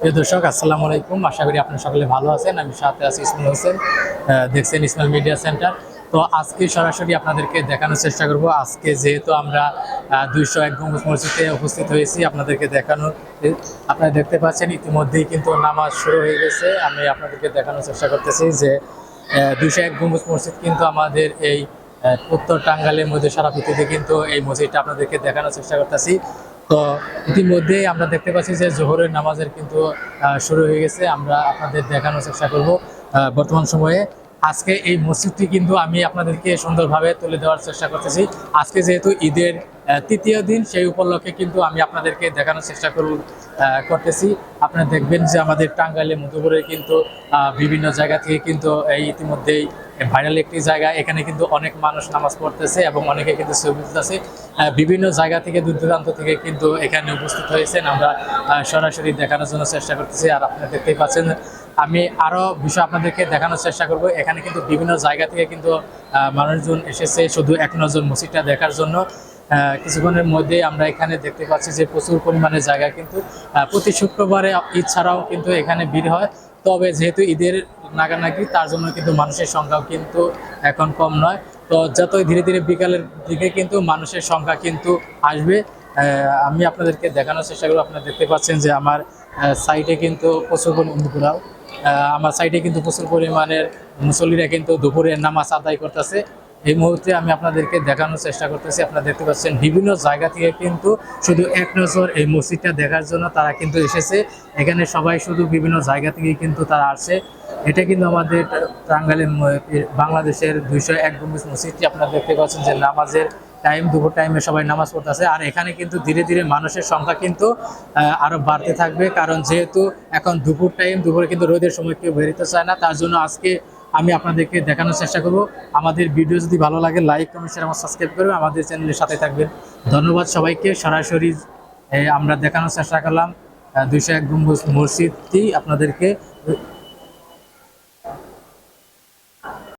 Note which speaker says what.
Speaker 1: প্রিয় দর্শক, আসসালামু আলাইকুম। আশা করি আপনারা সকলে ভালো আছেন। আমি সাথে আছি ইসমাইল হোসেন। দেখছেন ইসমাইল মিডিয়া সেন্টার। তো আজকে সরাসরি আপনাদেরকে দেখানোর চেষ্টা করব। আজকে যেহেতু আমরা 201 গম্বুজ মসজিদে উপস্থিত হয়েছি, আপনাদেরকে দেখানোর আপনারা দেখতে পাচ্ছেন ইতিমধ্যেই কিন্তু নামাজ শুরু হয়ে গেছে। আমি আপনাদেরকে দেখানোর চেষ্টা করতেছি যে 201 গম্বুজ মসজিদ কিন্তু আমাদের এই উত্তর টাঙ্গাইলের মধ্যে সারাপৃথিবীতে কিন্তু এই মসজিদটা আপনাদেরকে দেখানোর চেষ্টা করতেছি। তো ইতিমধ্যেই আমরা দেখতে পাচ্ছি যে জোহরের নামাজের কিন্তু শুরু হয়ে গেছে। আমরা আপনাদের দেখানোর চেষ্টা করব বর্তমান সময়ে। আজকে এই মসজিদটি কিন্তু আমি আপনাদেরকে সুন্দরভাবে তুলে দেওয়ার চেষ্টা করতেছি। আজকে যেহেতু ঈদের তৃতীয় দিন, সেই উপলক্ষে কিন্তু আমি আপনাদেরকে দেখানোর চেষ্টা করতেছি। আপনারা দেখবেন যে আমাদের টাঙ্গাইলে মধুপুরে কিন্তু বিভিন্ন জায়গা থেকে কিন্তু এই ইতিমধ্যেই ভাইরাল একটি জায়গা, এখানে কিন্তু অনেক মানুষ নামাজ পড়তেছে এবং অনেকে কিন্তু ছবি তুলতেছে। বিভিন্ন জায়গা থেকে দূর দূরান্ত থেকে কিন্তু এখানে উপস্থিত হয়েছেন। আমরা সরাসরি দেখানোর জন্য চেষ্টা করতেছি। আর আপনারা দেখতেই পাচ্ছেন, আমি আরও বিষয় আপনাদেরকে দেখানোর চেষ্টা করব। এখানে কিন্তু বিভিন্ন জায়গা থেকে কিন্তু মানুষজন এসেছে শুধু এক নজর মসজিদটা দেখার জন্য। কিছুক্ষণের মধ্যে আমরা এখানে দেখতে পাচ্ছি যে প্রচুর পরিমাণে জায়গা কিন্তু প্রতি শুক্রবারে ঈদ ছাড়াও কিন্তু এখানে ভিড় হয়। তবে যেহেতু ঈদের নাগানাগি, তার জন্য কিন্তু মানুষের সংখ্যাও কিন্তু এখন কম নয়। তো যতই ধীরে ধীরে বিকালের দিকে কিন্তু মানুষের সংখ্যা কিন্তু আসবে। আমি আপনাদেরকে দেখানোর চেষ্টা করব। আপনারা দেখতে পাচ্ছেন যে আমার সাইডে কিন্তু প্রচুর পরিমাণ আমার সাইডে কিন্তু প্রচুর পরিমাণের মুসল্লিরা কিন্তু দুপুরের নামাজ আদায় করতেছে। এই মুহূর্তে আমি আপনাদেরকে দেখানোর চেষ্টা করতেছি। আপনারা দেখতে পাচ্ছেন বিভিন্ন জায়গা থেকে কিন্তু শুধু এক নজর এই মসজিদটা দেখার জন্য তারা কিন্তু এসেছে। এখানে সবাই শুধু বিভিন্ন জায়গা থেকে কিন্তু তারা আসে। এটা কিন্তু আমাদের টাঙ্গাইলের বাংলাদেশের 201 গম্বুজ মসজিদটি। আপনারা দেখতে পাচ্ছেন যে নামাজের টাইম, দুপুর টাইমে সবাই নামাজ পড়তেছে। আর এখানে কিন্তু ধীরে ধীরে মানুষের সংখ্যা কিন্তু আরো বাড়তে থাকবে, কারণ যেহেতু এখন দুপুর টাইম, দুপুরে কিন্তু রোদের সময় কেউ বেরোতে চায় না। তার জন্য আজকে আমি আপনাদেরকে দেখানোর চেষ্টা করব। আমাদের ভিডিও যদি ভালো লাগে লাইক, কমেন্ট, শেয়ার এবং সাবস্ক্রাইব করবেন। আমাদের চ্যানেলের সাথে থাকবেন। ধন্যবাদ সবাইকে। সরাসরি আমরা দেখানোর চেষ্টা করলাম 201 গম্বুজ মসজিদটি আপনাদেরকে।